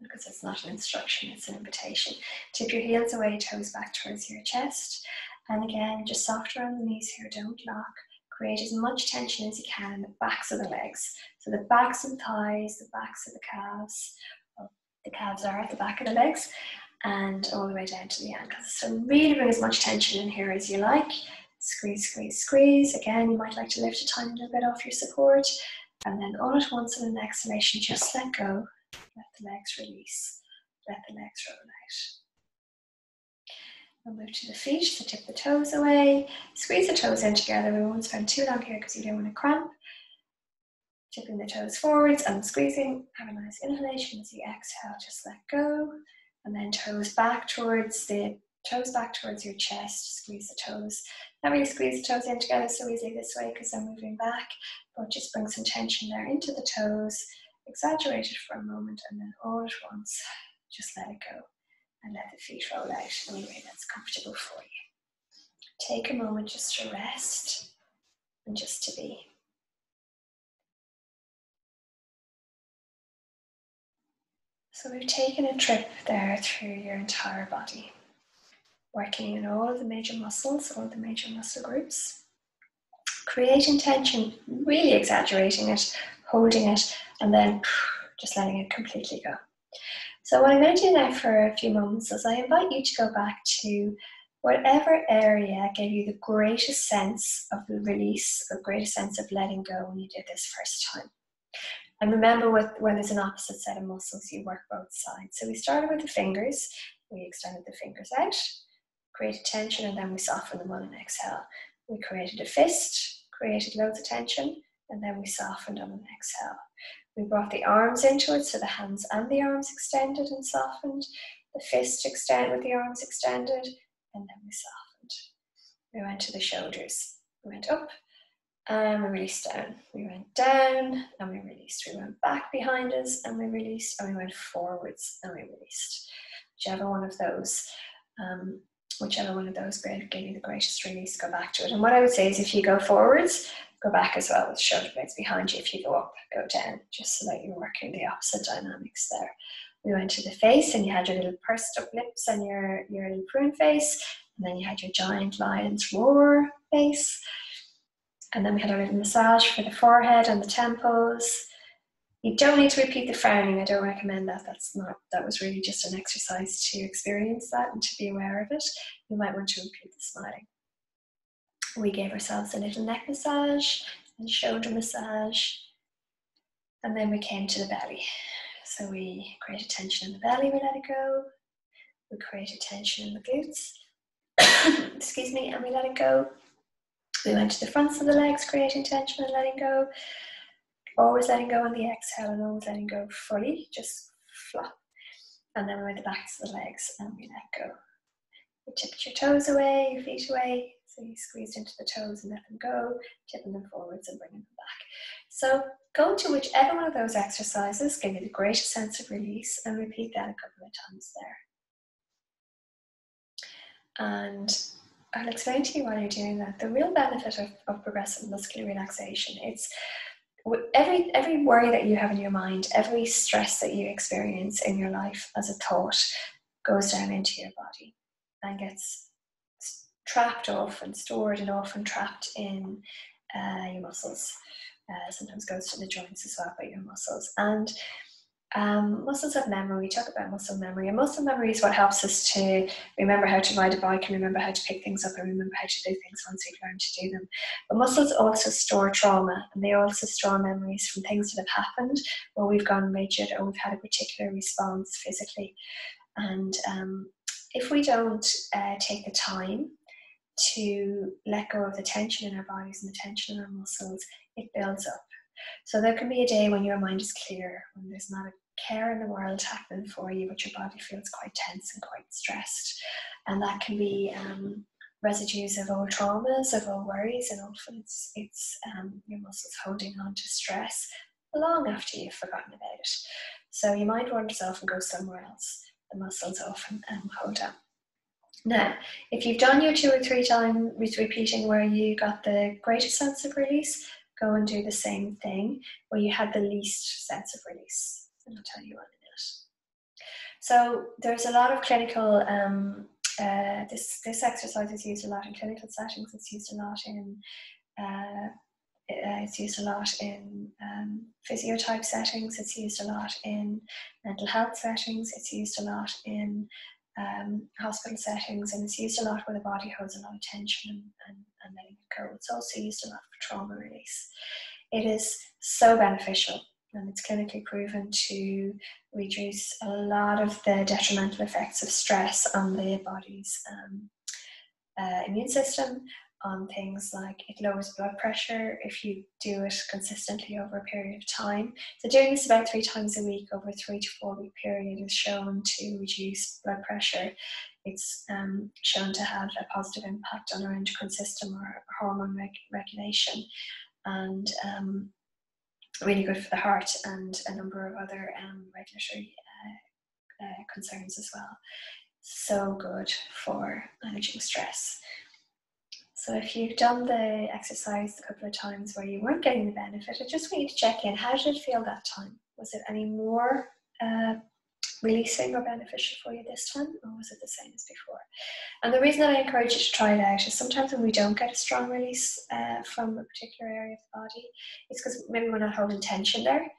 because it's not an instruction, it's an invitation. Tip your heels away, toes back towards your chest. And again, just soft around the knees here, don't lock. Create as much tension as you can in the backs of the legs. So the backs of the thighs, the backs of the calves. Well, the calves are at the back of the legs, and all the way down to the ankles. So really bring as much tension in here as you like. Squeeze, squeeze, squeeze. Again, you might like to lift a tiny little bit off your support. And then all at once in an exhalation, just let go. Let the legs release. Let the legs roll out. We'll move to the feet, so tip the toes away. Squeeze the toes in together. We won't spend too long here because you don't want to cramp. Tipping the toes forwards and squeezing. Have a nice inhalation. As you exhale, just let go. And then toes back towards your chest. Squeeze the toes. Not really squeeze the toes in together so easily this way because they're moving back, but just bring some tension there into the toes. Exaggerate it for a moment, and then all at once, just let it go and let the feet roll out any way that's comfortable for you. Take a moment just to rest and just to be. So we've taken a trip there through your entire body, working in all of the major muscles, all the major muscle groups, creating tension, really exaggerating it, holding it, and then just letting it completely go. So what I'm going to do now for a few moments is I invite you to go back to whatever area gave you the greatest sense of the release, the greatest sense of letting go when you did this first time. And remember, when there's an opposite set of muscles, you work both sides. So we started with the fingers, we extended the fingers out, created tension, and then we softened them on an exhale. We created a fist, created loads of tension, and then we softened on an exhale. We brought the arms into it, so the hands and the arms extended and softened. The fist extended with the arms extended, and then we softened. We went to the shoulders. We went up, and we released down. We went down, and we released. We went back behind us, and we released, and we went forwards, and we released. Whichever one of those gave you the greatest release, go back to it. And what I would say is if you go forwards, go back as well with shoulder blades behind you. If you go up, go down, just so that you're working the opposite dynamics there. We went to the face, and you had your little pursed up lips and your little prune face, and then you had your giant lion's roar face. And then we had a little massage for the forehead and the temples. You don't need to repeat the frowning. I don't recommend that. That was really just an exercise to experience that and to be aware of it. You might want to repeat the smiling. We gave ourselves a little neck massage and shoulder massage, and then we came to the belly. So we created tension in the belly, we let it go. We created tension in the glutes, excuse me, and we let it go. We went to the fronts of the legs, creating tension and letting go. Always letting go on the exhale and always letting go fully, just flop. And then we went to the backs of the legs and we let go. You tipped your toes away, your feet away. So you squeezed into the toes and let them go, tipping them forwards and bringing them back. So go to whichever one of those exercises give you the greatest sense of release, and repeat that a couple of times there. And I'll explain to you while you're doing that the real benefit of progressive muscular relaxation. It's every worry that you have in your mind, every stress that you experience in your life as a thought goes down into your body and gets trapped off and stored and often trapped in your muscles. Sometimes goes to the joints as well, but your muscles. And muscles have memory. We talk about muscle memory, and muscle memory is what helps us to remember how to ride a bike and remember how to pick things up and remember how to do things once we've learned to do them. But muscles also store trauma, and they also store memories from things that have happened where we've gone rigid or we've had a particular response physically. And if we don't take the time to let go of the tension in our bodies and the tension in our muscles, it builds up. So there can be a day when your mind is clear, when there's not a care in the world happening for you, but your body feels quite tense and quite stressed. And that can be residues of old traumas, of old worries, and often it's your muscles holding on to stress long after you've forgotten about it. So your mind wanders off and goes somewhere else. The muscles often hold up. Now, if you've done your 2 or 3 times repeating where you got the greatest sense of release, go and do the same thing where you had the least sense of release. And I'll tell you what in a minute. So there's a lot of clinical, this exercise is used a lot in clinical settings. It's used a lot in physio-type settings. It's used a lot in mental health settings. It's used a lot in hospital settings, and it's used a lot where the body holds a lot of tension and letting it go. It's also used a lot for trauma release. It is so beneficial, and it's clinically proven to reduce a lot of the detrimental effects of stress on the body's immune system, on things like it lowers blood pressure if you do it consistently over a period of time. So doing this about 3 times a week over a 3 to 4 week period is shown to reduce blood pressure. It's shown to have a positive impact on our endocrine system or hormone regulation, and really good for the heart and a number of other regulatory concerns as well. So good for managing stress. So if you've done the exercise a couple of times where you weren't getting the benefit, I just want you to check in. How did it feel that time? Was it any more releasing or beneficial for you this time, or was it the same as before? And the reason that I encourage you to try it out is sometimes when we don't get a strong release from a particular area of the body, it's because maybe we're not holding tension there.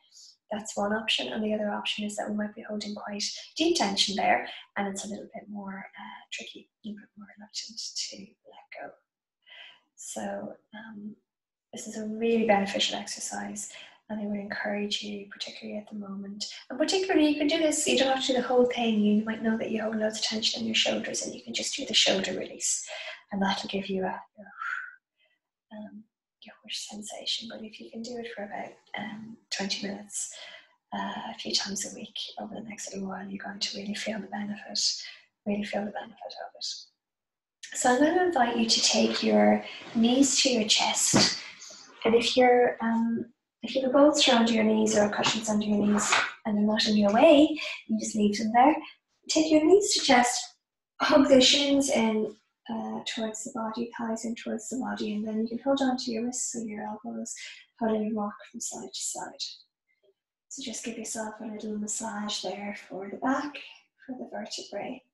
That's one option. And the other option is that we might be holding quite deep tension there, and it's a little bit more tricky, a little bit more reluctant to let go. So this is a really beneficial exercise, and I would encourage you, particularly at the moment, and particularly you can do this, you don't have to do the whole thing. You might know that you hold loads of tension in your shoulders, and you can just do the shoulder release, and that'll give you a whoosh sensation. But if you can do it for about 20 minutes a few times a week over the next little while, you're going to really feel the benefit of it. So I'm going to invite you to take your knees to your chest, and if you have bolts around your knees or cushions under your knees and they're not in your way, you just leave them there. Take your knees to chest, hug the shins in towards the body, thighs in towards the body, and then you can hold on to your wrists or your elbows, hold and rock from side to side. So just give yourself a little massage there for the back, for the vertebrae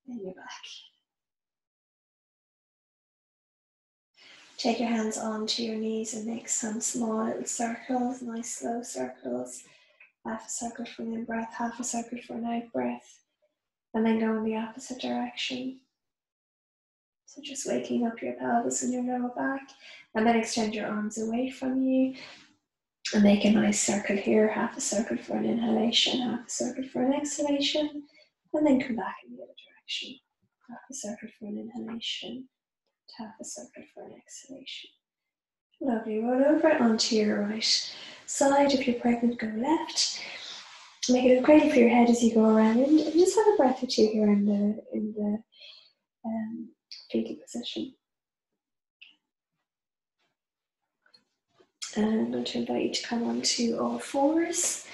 in your back. Take your hands onto your knees and make some small little circles, nice slow circles. Half a circle for an in-breath, half a circle for an out-breath. And then go in the opposite direction. So just waking up your pelvis and your lower back, and then extend your arms away from you and make a nice circle here, half a circle for an inhalation, half a circle for an exhalation, and then come back in the other direction. Half a circle for an inhalation, half a circle for an exhalation. Lovely. Roll over onto your right side. If you're pregnant, go left. Make it a cradle for your head as you go around, and just have a breath or two here in the fetal position. And I'm going to invite you to come onto all fours.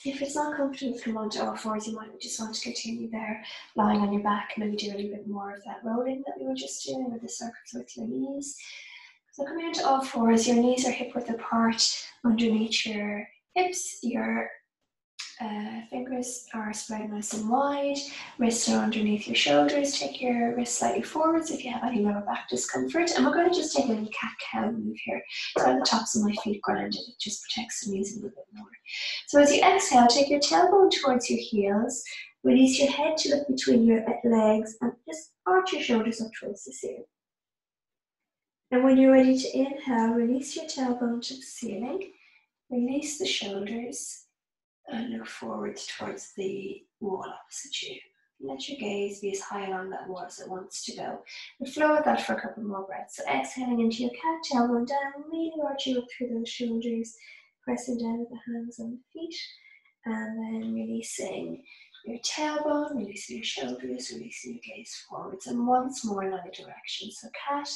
If it's not comfortable to come onto all fours, you might just want to continue there, lying on your back, maybe do a little bit more of that rolling that we were just doing with the circles with your knees. So coming into all fours, your knees are hip width apart underneath your hips, your fingers are spread nice and wide, wrists are underneath your shoulders. Take your wrists slightly forwards if you have any lower back discomfort. And we're going to just take a little cat-cow move here. So the tops of my feet grounded, it just protects the knees a little bit more. So as you exhale, take your tailbone towards your heels, release your head to look between your legs, and just arch your shoulders up towards the ceiling. And when you're ready to inhale, release your tailbone to the ceiling, release the shoulders, and look forward towards the wall opposite you. Let your gaze be as high along that wall as it wants to go. And flow with that for a couple more breaths. So exhaling into your cat, tailbone down, really arching up through those shoulders, pressing down with the hands on the feet, and then releasing your tailbone, releasing your shoulders, releasing your gaze forwards, and once more in either direction. So cat.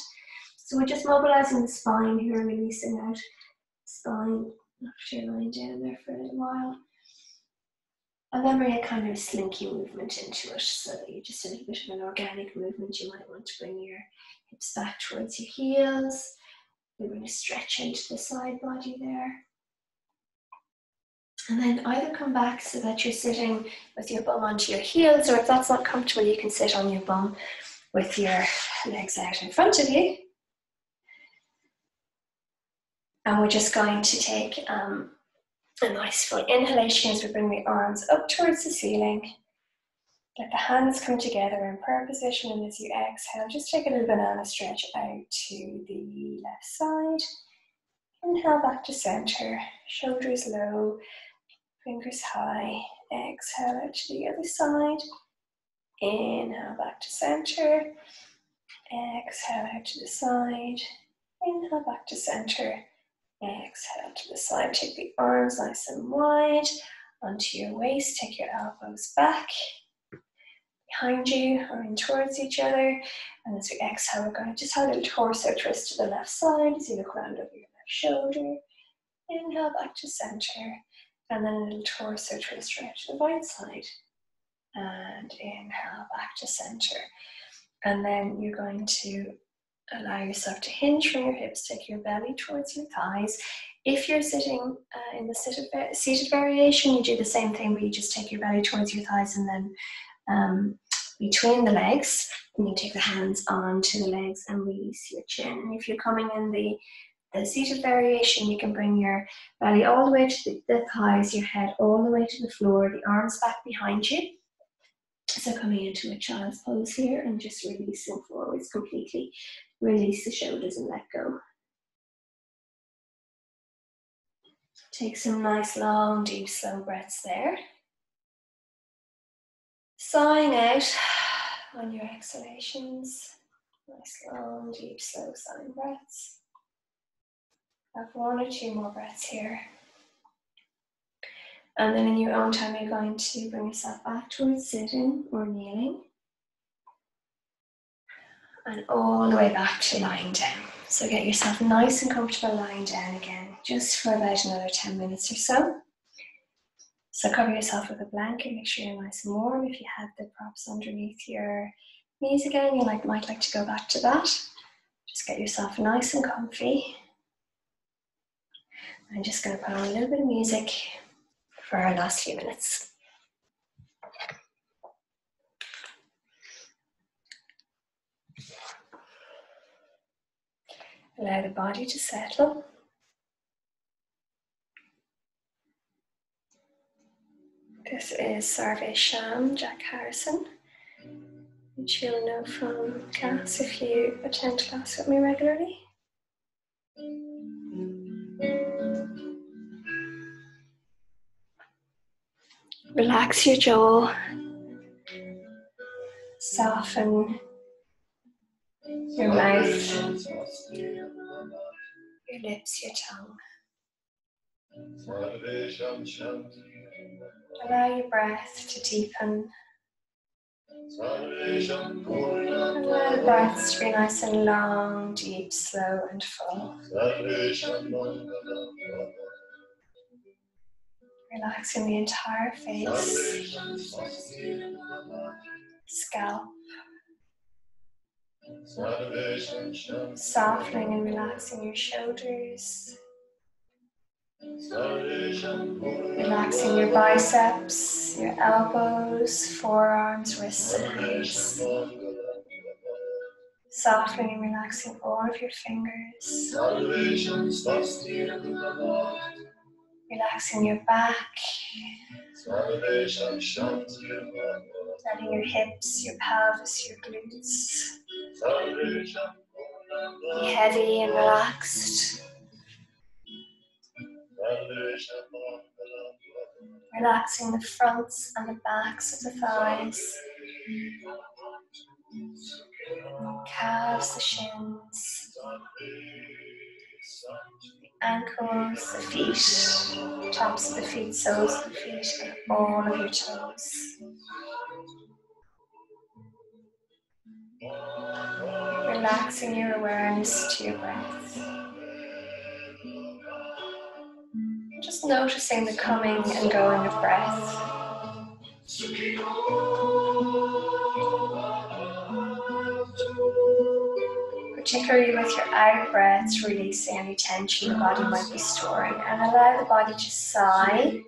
So we're just mobilizing the spine here, releasing out spine after lying down there for a little while. And then bring a kind of slinky movement into it, so that you just a little bit of an organic movement. You might want to bring your hips back towards your heels. We're going to stretch into the side body there. And then either come back so that you're sitting with your bum onto your heels, or if that's not comfortable, you can sit on your bum with your legs out in front of you. And we're just going to take a nice full inhalation as we bring the arms up towards the ceiling. Let the hands come together in prayer position, and as you exhale, just take a little banana stretch out to the left side. Inhale back to center, shoulders low, fingers high. Exhale out to the other side. Inhale back to center. Exhale out to the side. Inhale back to center. Exhale to the side. Take the arms nice and wide onto your waist. Take your elbows back behind you or in towards each other. And as we exhale, we're going to just have a little torso twist to the left side as you look around over your left shoulder. Inhale back to center. And then a little torso twist right to the right side. And inhale back to center. And then you're going to allow yourself to hinge from your hips, take your belly towards your thighs. If you're sitting in the seated variation, you do the same thing, but you just take your belly towards your thighs and then between the legs, and you take the hands onto the legs and release your chin. And if you're coming in the seated variation, you can bring your belly all the way to the thighs, your head all the way to the floor, the arms back behind you. So coming into a child's pose here and just releasing forwards completely. Release the shoulders and let go. Take some nice long, deep, slow breaths there. Sighing out on your exhalations. Nice long, deep, slow sighing breaths. Have one or two more breaths here. And then in your own time, you're going to bring yourself back towards sitting or kneeling. And all the way back to lying down. So get yourself nice and comfortable lying down again, just for about another 10 minutes or so. So cover yourself with a blanket, make sure you're nice and warm. If you have the props underneath your knees again, you might like to go back to that. Just get yourself nice and comfy. I'm just going to put on a little bit of music for our last few minutes. Allow the body to settle. This is Sarve Sham, Jack Harrison. which you'll know from class if you attend class with me regularly. Relax your jaw, soften your mouth, your lips, your tongue. Allow your breath to deepen. Allow the breaths to be nice and long, deep, slow and full. Relaxing the entire face, scalp, softening and relaxing your shoulders, relaxing your biceps, your elbows, forearms, wrists and hands. Softening and relaxing all of your fingers. Relaxing your back. Letting your hips, your pelvis, your glutes be heavy and relaxed. Relaxing the fronts and the backs of the thighs, calves, the shins, the ankles, the feet, tops of the feet, soles of the feet, and all of your toes. Relaxing your awareness to your breath. Just noticing the coming and going of breath. Particularly with your out breaths, releasing any tension the body might be storing, and allow the body to sigh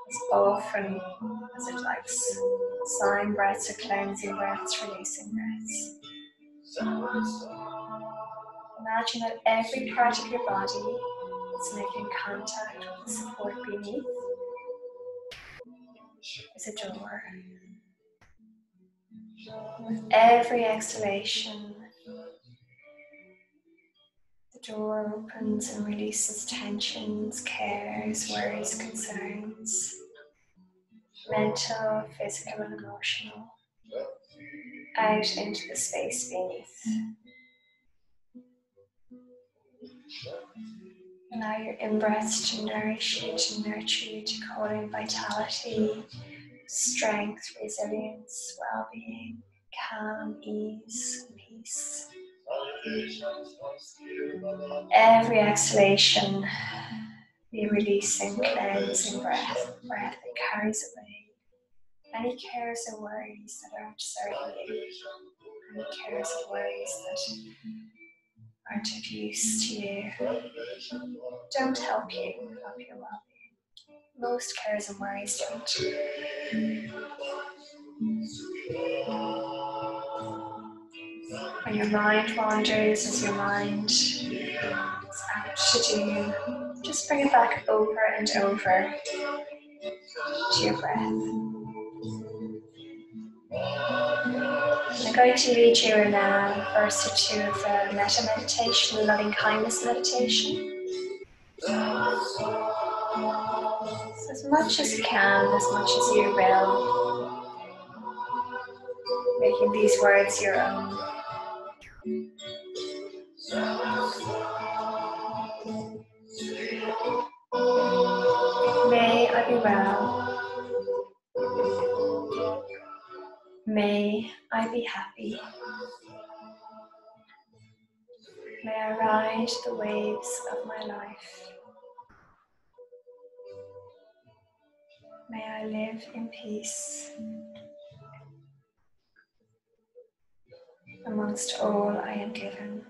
as often as it likes. Sighing breaths or cleansing breaths, releasing breaths. Imagine that every part of your body is making contact with the support beneath. There's a door. With every exhalation, the door opens and releases tensions, cares, worries, concerns, mental, physical and emotional, out into the space beneath. Allow your in-breaths to nourish you, to nurture you, to call in vitality, strength, resilience, well-being, calm, ease, peace. Every exhalation, be releasing, cleansing breath that carries away any cares or worries that aren't serving you, any cares or worries that aren't of use to you, don't help you your well-being. Most cares and worries don't. When your mind wanders, as your mind is apt to do, just bring it back over and over to your breath. I'm going to lead you in a verse or two of the metta meditation, the loving kindness meditation. So as much as you can, as much as you will, making these words your own. May I be well. May I be happy. May I ride the waves of my life. May I live in peace amongst all I am given.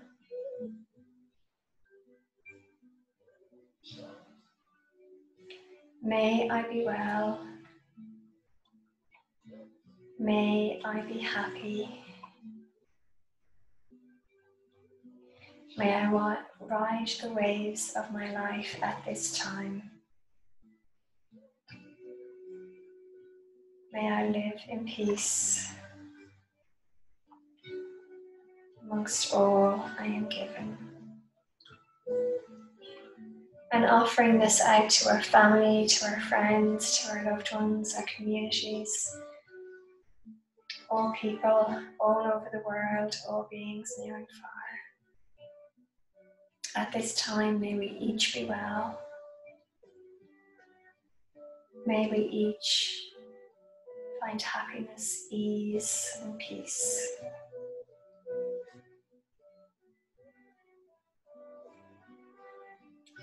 May I be well. May I be happy. May I ride the waves of my life at this time. May I live in peace amongst all I am given. And offering this out to our family, to our friends, to our loved ones, our communities, all people, all over the world, all beings near and far. At this time, may we each be well. May we each find happiness, ease, and peace.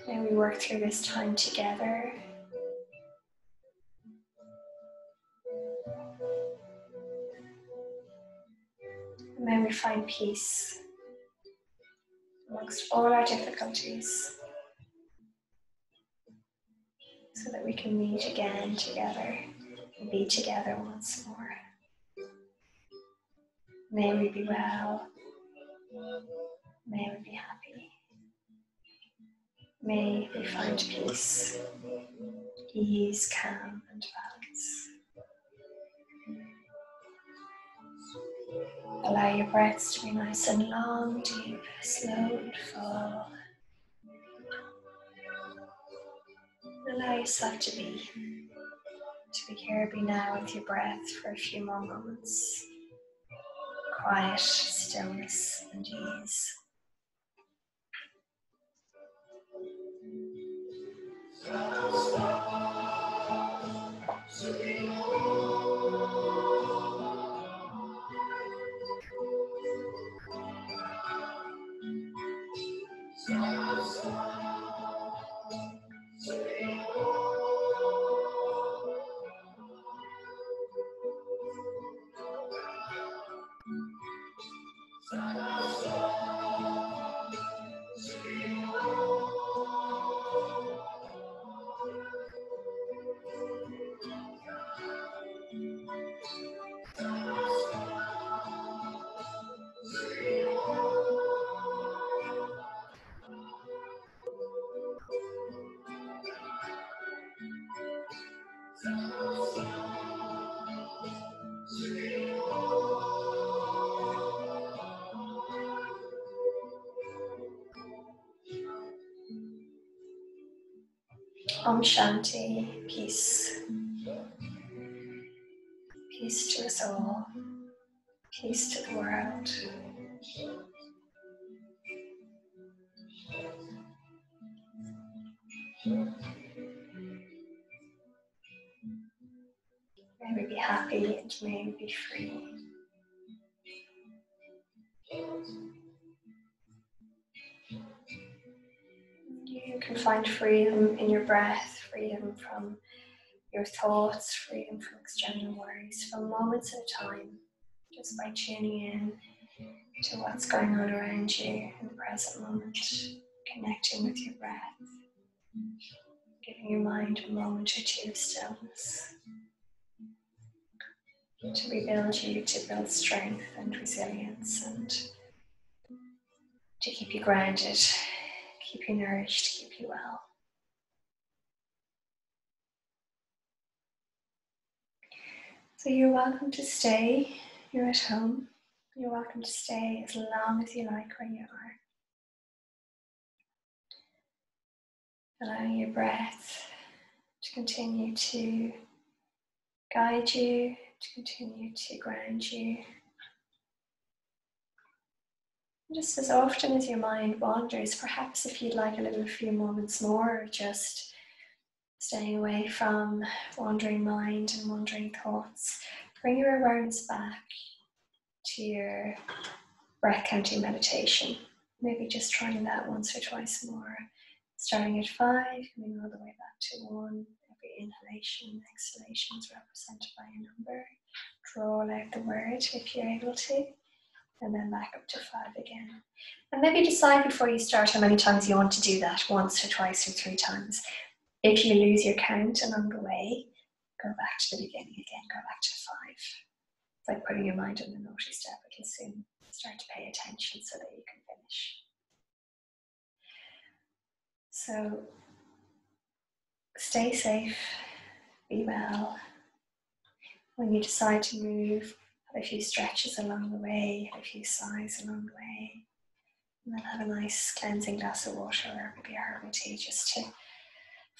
May we work through this time together. And may we find peace amongst all our difficulties, so that we can meet again together and be together once more. May we be well. May we be happy. May we find peace, ease, calm, and balance. Allow your breaths to be nice and long, deep, slow and full. Allow yourself to be here, be now with your breath for a few more moments. Quiet, stillness, and ease. Om Shanti, peace. Peace to us all. Peace to the world. May we be happy and may we be free. You can find freedom in your breath, freedom from your thoughts, freedom from external worries, for moments at a time, just by tuning in to what's going on around you in the present moment, connecting with your breath, giving your mind a moment or two of stillness to rebuild you, to build strength and resilience, and to keep you grounded, keep you nourished, keep you well. So you're welcome to stay. You're at home. You're welcome to stay as long as you like where you are. Allowing your breath to continue to guide you, to continue to ground you. Just as often as your mind wanders, perhaps if you'd like a few moments more of just staying away from wandering mind and wandering thoughts, bring your awareness back to your breath counting meditation. Maybe just trying that once or twice more. Starting at 5, coming all the way back to 1. Every inhalation and exhalation is represented by a number. Draw out the word if you're able to. And then back up to 5 again. And maybe decide before you start how many times you want to do that, once or twice or 3 times. If you lose your count along the way, go back to the beginning again, go back to 5. It's like putting your mind on the naughty step. It'll soon start to pay attention so that you can finish. So stay safe, be well. When you decide to move, a few stretches along the way, a few sighs along the way. And then have a nice cleansing glass of water or maybe a herbal tea just to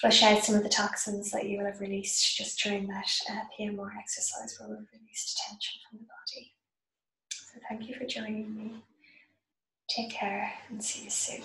flush out some of the toxins that you will have released just during that PMR exercise where we've released tension from the body. So thank you for joining me. Take care and see you soon.